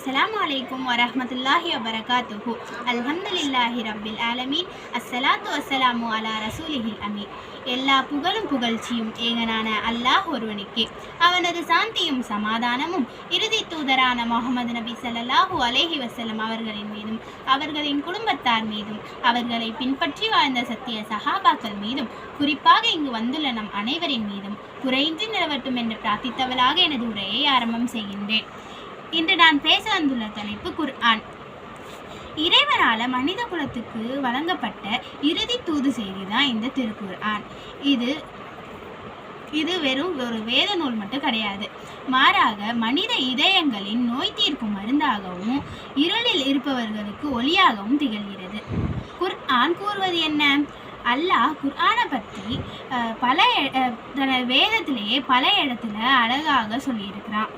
அஸ்ஸலாமு அலைக்கும் வரஹ்மத்துல்லாஹி வபரகாத்துஹு. அல்ஹம்துலில்லாஹி ரப்பில் ஆலமீன். அஸ்ஸலாத்து வஸ்ஸலாமு அலா ரசூலிஹில் அமீன். எல்லா புகழும் புகழ்ச்சியும் ஏகனான அல்லாஹ் ஒருவனுக்கே. அவனது சாந்தியும் சமாதானமும் இறுதி தூதரான முஹம்மது நபி ஸல்லல்லாஹு அலைஹி வஸல்லம் அவர்களின் மீதும் அவர்களின் குடும்பத்தார் மீதும் அவர்களை பின்பற்றி வாழ்ந்த சத்திய சஹாபாக்கள் மீதும் குறிப்பாக இங்கு வந்துள்ள நம் அனைவரின் மீதும் குறையின்றி நிலவட்டும் என்று பிரார்த்தித்தவளாக எனது உரையை ஆரம்பம் செய்கின்றேன். இன்று நான் பேச வந்துள்ள தலைப்பு குர்ஆன். இறைவனால மனித குலத்துக்கு வழங்கப்பட்ட இறுதி தூது செய்தி தான் இந்த திருக்குர்ஆன். இது வெறும் ஒரு வேத நூல் மட்டும் கிடையாது. மாறாக மனித இதயங்களின் நோய் தீர்க்கும் மருந்தாகவும் இருளில் இருப்பவர்களுக்கு ஒளியாகவும் திகழ்கிறது. குர்ஆன் கூறுவது என்ன? அல்லாஹ் குர்ஆனை பற்றி வேதத்திலேயே பல இடத்துல அழகாக சொல்லியிருக்கிறான்.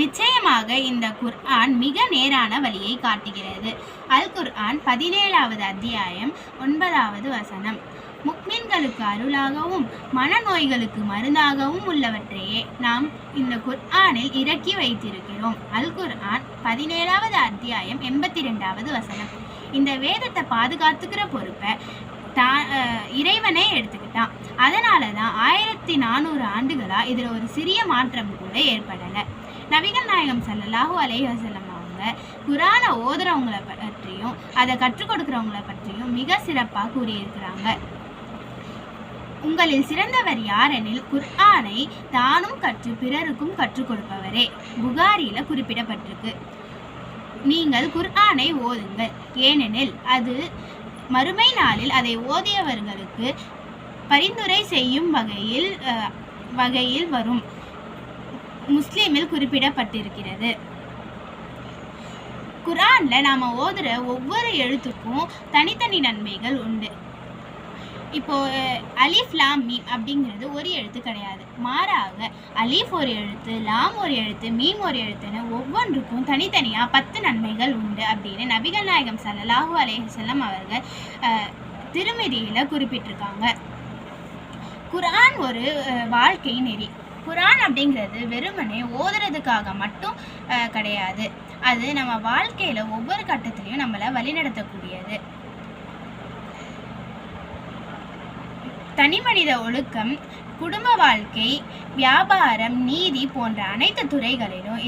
நிச்சயமாக இந்த குர்ஆன் மிக நேரான வழியை காட்டுகிறது. அல் குர்ஆன் 17வது அத்தியாயம் 9வது வசனம். முக்மின்களுக்கு அருளாகவும் மனநோய்களுக்கு மருந்தாகவும் உள்ளவற்றையே நாம் இந்த குர்ஆனில் இறக்கி வைத்திருக்கிறோம். அல் குர்ஆன் 17வது அத்தியாயம் 82வது வசனம். இந்த வேதத்தை பாதுகாத்துக்கிற பொறுப்பை இறைவனே எடுத்துக்கிட்டான். அதனால தான் 1400 ஆண்டுகளா இதில் ஒரு சிறிய மாற்றம் கூட ஏற்படலை. நபிகள் நாயகம் ஸல்லல்லாஹு அலைஹி வஸல்லம் அவங்க குர்ஆனை ஓதுறவங்களை பற்றியும் அதை கற்றுக் கொடுக்குறவங்களை பற்றியும் மிக சிறப்பாக கூறியிருக்கிறாங்க. உங்களில் சிறந்தவர் யாரெனில் குர்ஆனை தானும் கற்று பிறருக்கும் கற்றுக் கொடுப்பவரே. புகாரியில குறிப்பிடப்பட்டிருக்கு. நீங்கள் குர்ஆனை ஓதுங்கள், ஏனெனில் அது மறுமை நாளில் அதை ஓதியவர்களுக்கு பரிந்துரை செய்யும் வகையில் வரும். முஸ்லிமில் குறிப்பிடப்பட்டிருக்கிறது. குர்ஆன்ல நாம ஓதுற ஒவ்வொரு எழுத்துக்கும் தனித்தனி நன்மைகள் உண்டு. இப்போ அலிஃப் லாம் மீம் அப்படிங்கிறது ஒரு எழுத்து கிடையாது. மாறாக அலிஃப் ஒரு எழுத்து, லாம் ஒரு எழுத்து, மீம் ஒரு எழுத்துன்னு ஒவ்வொன்றுக்கும் தனித்தனியாக 10 நன்மைகள் உண்டு அப்படின்னு நபிகள் நாயகம் ஸல்லல்லாஹு அலைஹி வஸல்லம் அவர்கள் திருமதியில் குறிப்பிட்டிருக்காங்க. குர்ஆன் ஒரு வாழ்க்கை நெறி. குர்ஆன் அப்படிங்கிறது வெறுமனே ஓதுறதுக்காக மட்டும் கிடையாது. அது நம்ம வாழ்க்கையில் ஒவ்வொரு கட்டத்திலையும் நம்மளை வழிநடத்தக்கூடியது. தனிமனித ஒழுக்கம், குடும்ப வாழ்க்கை, வியாபாரம், நீதி போன்ற அனைத்து துறைகளிலும்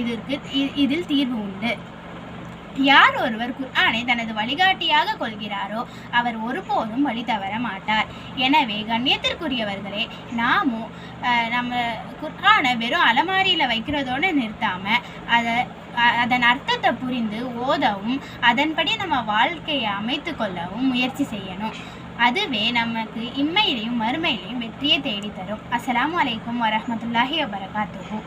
இதில் தீர்வு உண்டு. யார் ஒருவர் குர்ஆனை தனது வழிகாட்டியாக கொள்கிறாரோ அவர் ஒருபோதும் வழி தவற மாட்டார். எனவே கண்ணியத்திற்குரியவர்களே, நாமும் நம்ம குர்ஆனை வெறும் அலமாரியில் வைக்கிறதோடு நிறுத்தாமல் அதன் அர்த்தத்தை புரிந்து ஓதவும் அதன்படி நம்ம வாழ்க்கையை அமைத்து கொள்ளவும் முயற்சி செய்யணும். அதுவே நமக்கு இம்மையிலையும் மறுமையிலையும் வெற்றியை தேடித்தரும். அஸ்ஸலாமு அலைக்கும் வரஹ்மத்துல்லாஹி வபரகாத்துஹு.